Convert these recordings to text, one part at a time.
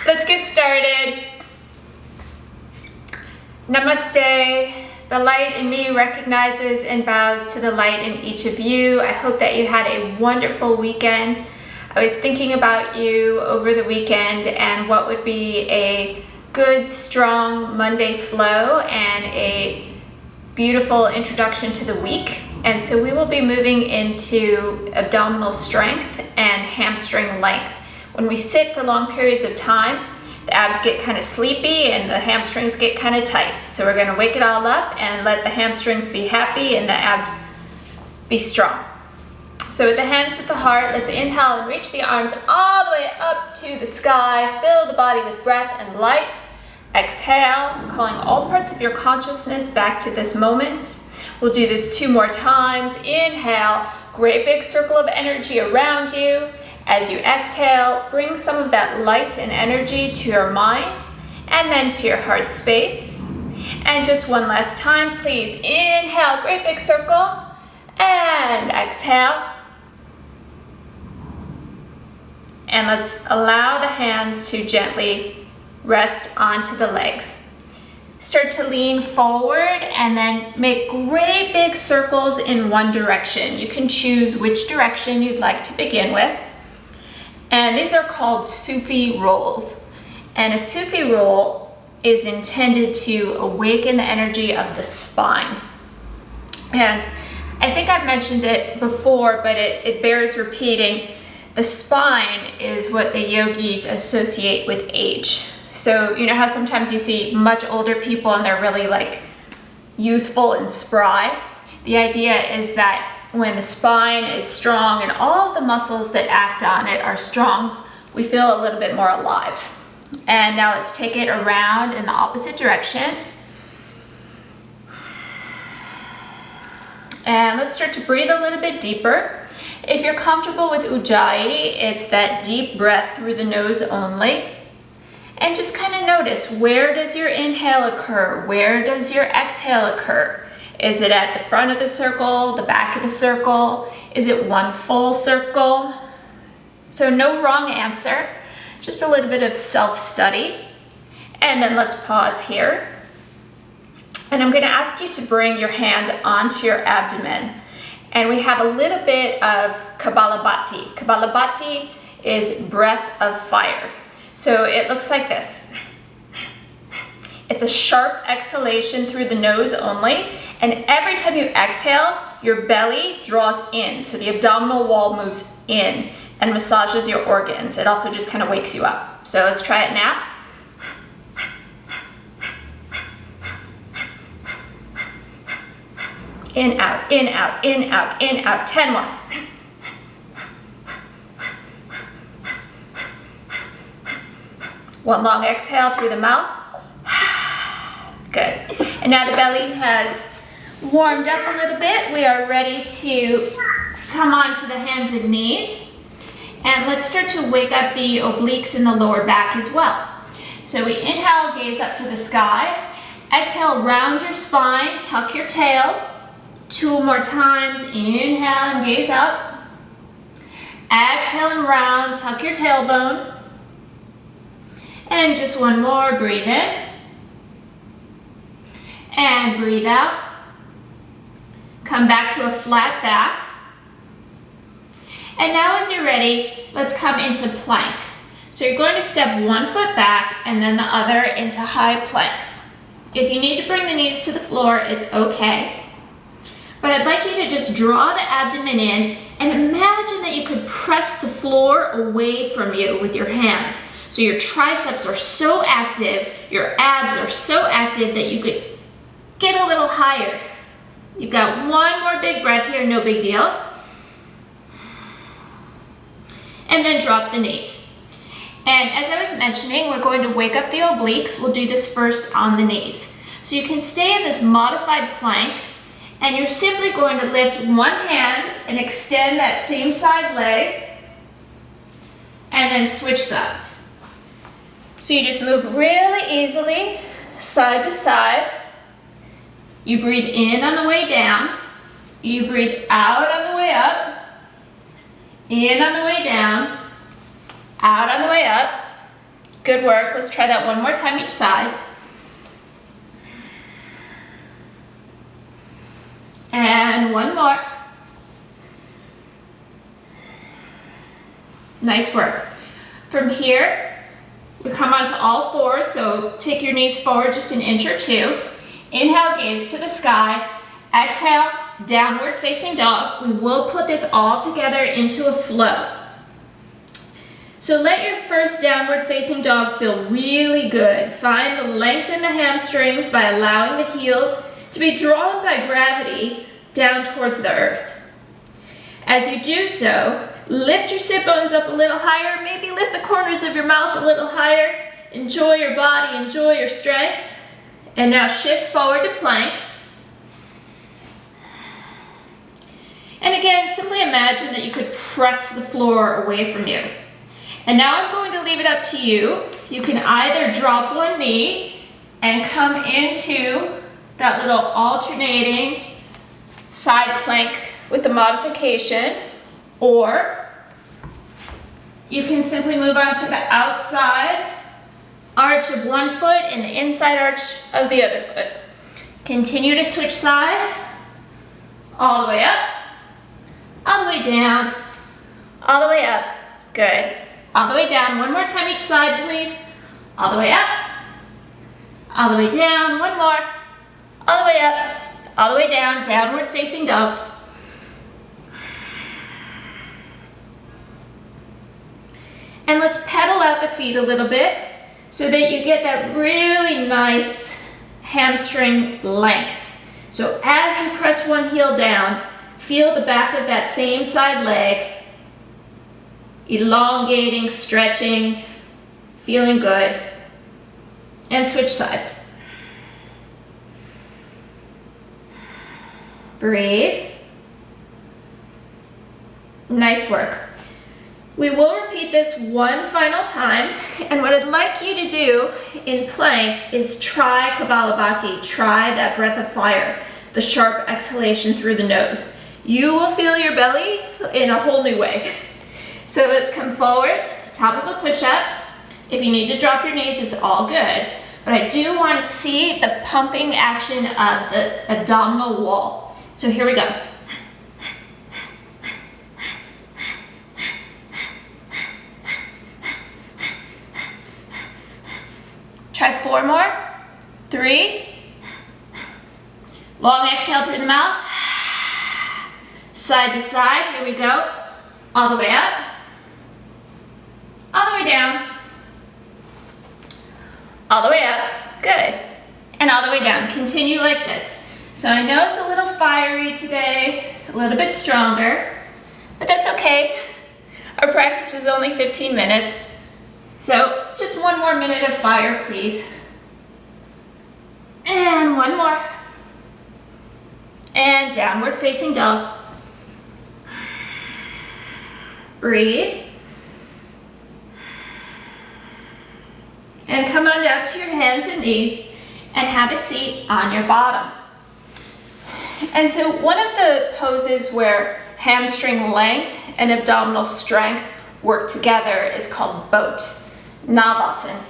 Let's get started. Namaste. The light in me recognizes and bows to the light in each of you. I hope that you had a wonderful weekend. I was thinking about you over the weekend and what would be a good, strong Monday flow and a beautiful introduction to the week. And so we will be moving into abdominal strength and hamstring length. When we sit for long periods of time, the abs get kind of sleepy and the hamstrings get kind of tight. So we're going to wake it all up and let the hamstrings be happy and the abs be strong. So with the hands at the heart, let's inhale and reach the arms all the way up to the sky. Fill the body with breath and light. Exhale, calling all parts of your consciousness back to this moment. We'll do this 2 more times. Inhale, great big circle of energy around you. As you exhale, bring some of that light and energy to your mind and then to your heart space. And just one last time, please inhale, great big circle, and exhale. And let's allow the hands to gently rest onto the legs. Start to lean forward and then make great big circles in one direction. You can choose which direction you'd like to begin with. And these are called Sufi rolls. And a Sufi roll is intended to awaken the energy of the spine. And I think I've mentioned it before, but it bears repeating. The spine is what the yogis associate with age. So you know how sometimes you see much older people and they're really like youthful and spry? The idea is that when the spine is strong and all of the muscles that act on it are strong, we feel a little bit more alive. And now let's take it around in the opposite direction. And let's start to breathe a little bit deeper. If you're comfortable with Ujjayi, it's that deep breath through the nose only. And just kind of notice, where does your inhale occur? Where does your exhale occur? Is it at the front of the circle, the back of the circle? Is it one full circle? So no wrong answer, just a little bit of self-study. And then let's pause here. And I'm going to ask you to bring your hand onto your abdomen. And we have a little bit of Kapalabhati. Kapalabhati is breath of fire. So it looks like this. It's a sharp exhalation through the nose only. And every time you exhale, your belly draws in. So the abdominal wall moves in and massages your organs. It also just kind of wakes you up. So let's try it now. In, out, in, out, in, out, in, out. 10 more. One long exhale through the mouth. Good. And now the belly has warmed up a little bit. We are ready to come onto the hands and knees. And let's start to wake up the obliques in the lower back as well. So we inhale, gaze up to the sky. Exhale, round your spine, tuck your tail. 2 more times. Inhale and gaze up. Exhale and round, tuck your tailbone. And just one more, breathe in. And breathe out. Come back to a flat back. And now as you're ready, let's come into plank. So you're going to step 1 foot back and then the other into high plank. If you need to bring the knees to the floor, it's okay. But I'd like you to just draw the abdomen in and imagine that you could press the floor away from you with your hands. So your triceps are so active, your abs are so active that you could get a little higher. You've got 1 more big breath here, no big deal. And then drop the knees. And as I was mentioning, we're going to wake up the obliques. We'll do this first on the knees. So you can stay in this modified plank, and you're simply going to lift one hand and extend that same side leg, and then switch sides. So you just move really easily, side to side. You breathe in on the way down. You breathe out on the way up. In on the way down. Out on the way up. Good work. Let's try that one more time each side. And one more. Nice work. From here, we come onto all fours, so take your knees forward just an inch or two. Inhale, gaze to the sky. Exhale, downward facing dog. We will put this all together into a flow. So let your first downward facing dog feel really good. Find the length in the hamstrings by allowing the heels to be drawn by gravity down towards the earth. As you do so, lift your sit bones up a little higher, maybe lift the corners of your mouth a little higher. Enjoy your body, enjoy your strength. And now shift forward to plank. And again, simply imagine that you could press the floor away from you. And now I'm going to leave it up to you. You can either drop one knee and come into that little alternating side plank with the modification, or you can simply move on to the outside arch of one foot and the inside arch of the other foot. Continue to switch sides, all the way up, all the way down, all the way up, good. All the way down, one more time each side, please. All the way up, all the way down, one more. All the way up, all the way down, downward facing dog. And let's pedal out the feet a little bit so that you get that really nice hamstring length. So as you press one heel down, feel the back of that same side leg elongating, stretching, feeling good, and switch sides. Breathe. Nice work. We will repeat this one final time, and what I'd like you to do in plank is try Kapalabhati, try that breath of fire, the sharp exhalation through the nose. You will feel your belly in a whole new way. So let's come forward, top of a push-up. If you need to drop your knees, it's all good. But I do want to see the pumping action of the abdominal wall. So here we go. Try 4 more. 3. Long exhale through the mouth. Side to side, here we go. All the way up. All the way down. All the way up, good. And all the way down, continue like this. So I know it's a little fiery today, a little bit stronger, but that's okay. Our practice is only 15 minutes. So just one more minute of fire, please. And one more. And downward facing dog. Breathe. And come on down to your hands and knees and have a seat on your bottom. And so one of the poses where hamstring length and abdominal strength work together is called boat, Navasana.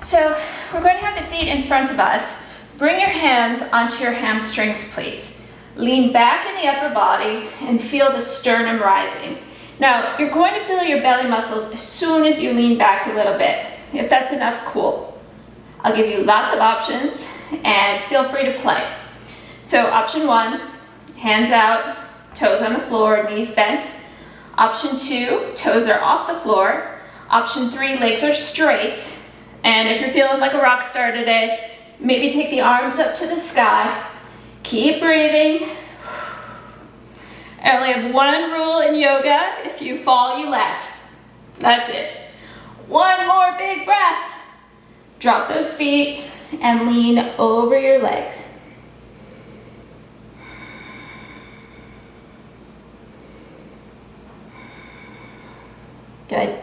So we're going to have the feet in front of us. Bring your hands onto your hamstrings, please. Lean back in the upper body and feel the sternum rising. Now, you're going to feel your belly muscles as soon as you lean back a little bit. If that's enough, cool. I'll give you lots of options and feel free to play. So option 1, hands out, toes on the floor, knees bent. Option 2, toes are off the floor. Option 3, legs are straight. And if you're feeling like a rock star today, maybe take the arms up to the sky. Keep breathing. I only have one rule in yoga: if you fall, you laugh. That's it. One more big breath. Drop those feet and lean over your legs. Good.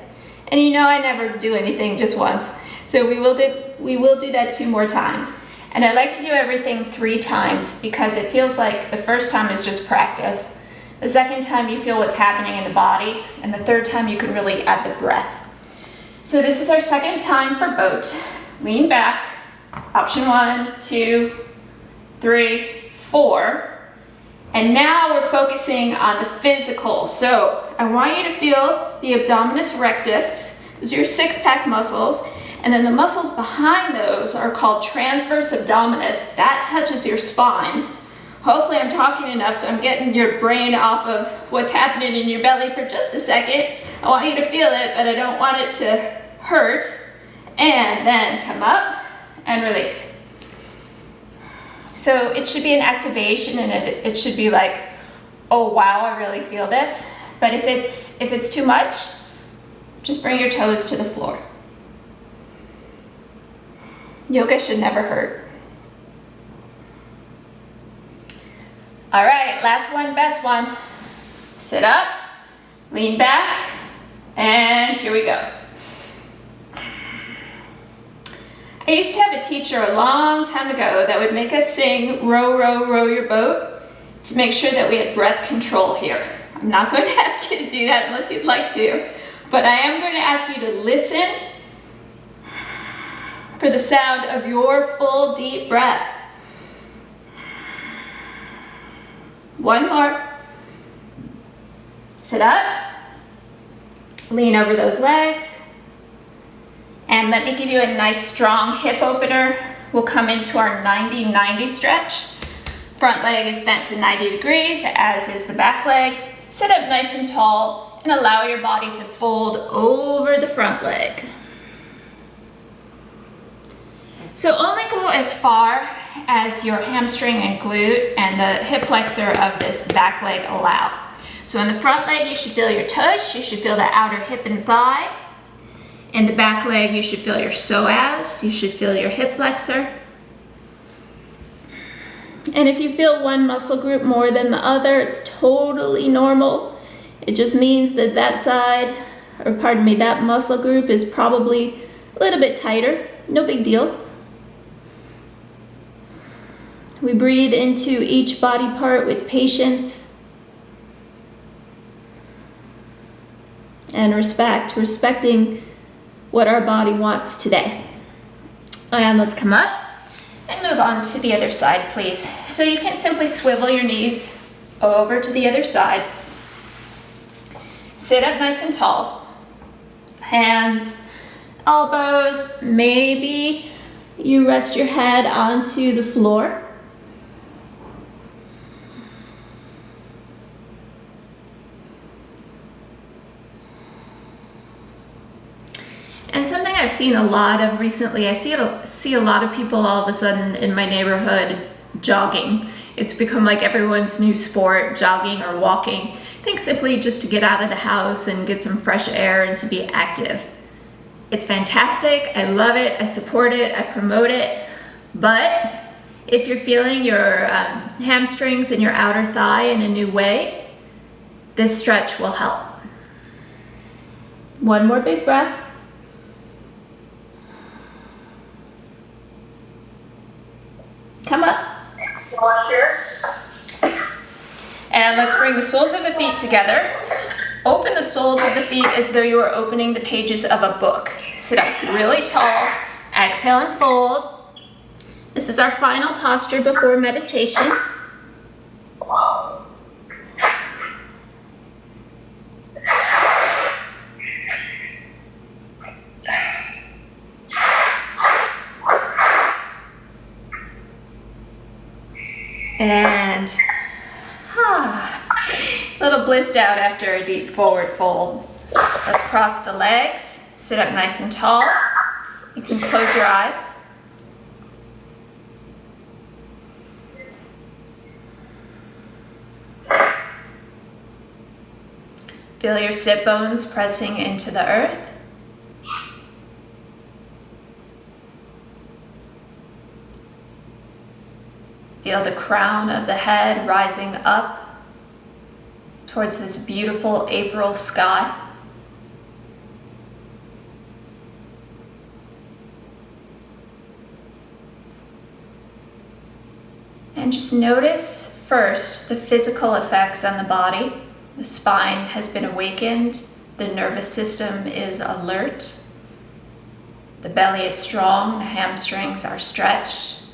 And you know I never do anything just once, so we will do that 2 more times. And I like to do everything 3 times because it feels like the first time is just practice. The second time you feel what's happening in the body, and the third time you can really add the breath. So this is our second time for boat. Lean back. Option 1, 2, 3, 4. And now we're focusing on the physical. So I want you to feel the abdominis rectus. Those are your six-pack muscles. And then the muscles behind those are called transverse abdominis. That touches your spine. Hopefully I'm talking enough so I'm getting your brain off of what's happening in your belly for just a second. I want you to feel it, but I don't want it to hurt. And then come up and release. So it should be an activation, and it should be like, oh wow, I really feel this. But if it's too much, just bring your toes to the floor. Yoga should never hurt. All right, last one, best one. Sit up, lean back, and here we go. I used to have a teacher a long time ago that would make us sing Row, Row, Row Your Boat to make sure that we had breath control here. I'm not going to ask you to do that unless you'd like to, but I am going to ask you to listen for the sound of your full deep breath. One more. Sit up, lean over those legs, and let me give you a nice strong hip opener. We'll come into our 90-90 stretch. Front leg is bent to 90 degrees, as is the back leg. Sit up nice and tall and allow your body to fold over the front leg. So only go as far as your hamstring and glute and the hip flexor of this back leg allow. So in the front leg, you should feel your tush, you should feel the outer hip and thigh. In the back leg, you should feel your psoas, you should feel your hip flexor. And if you feel one muscle group more than the other, it's totally normal. It just means that that muscle group is probably a little bit tighter. No big deal. We breathe into each body part with patience and respecting what our body wants today. And let's come up and move on to the other side, please. So you can simply swivel your knees over to the other side. Sit up nice and tall. Hands, elbows, maybe you rest your head onto the floor. And something I've seen a lot of recently, I see a lot of people all of a sudden in my neighborhood jogging. It's become like everyone's new sport, jogging or walking. I think simply just to get out of the house and get some fresh air and to be active. It's fantastic, I love it, I support it, I promote it. But if you're feeling your hamstrings and your outer thigh in a new way, this stretch will help. One more big breath. Come up. And let's bring the soles of the feet together. Open the soles of the feet as though you are opening the pages of a book. Sit up really tall. Exhale and fold. This is our final posture before meditation. And a little blissed out after a deep forward fold. Let's cross the legs, sit up nice and tall. You can close your eyes. Feel your sit bones pressing into the earth. Feel the crown of the head rising up towards this beautiful April sky. And just notice first the physical effects on the body. The spine has been awakened, the nervous system is alert. The belly is strong, the hamstrings are stretched.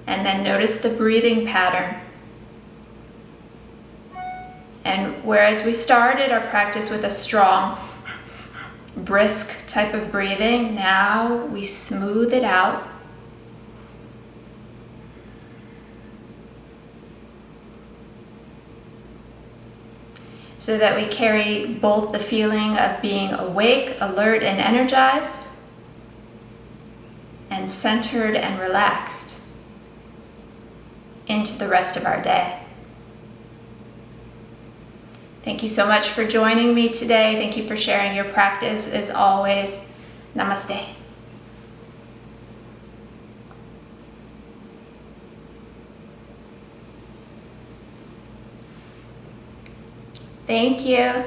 And then notice the breathing pattern. And whereas we started our practice with a strong, brisk type of breathing, now we smooth it out. So that we carry both the feeling of being awake, alert, and energized, and centered and relaxed into the rest of our day. Thank you so much for joining me today. Thank you for sharing your practice. As always, namaste. Thank you.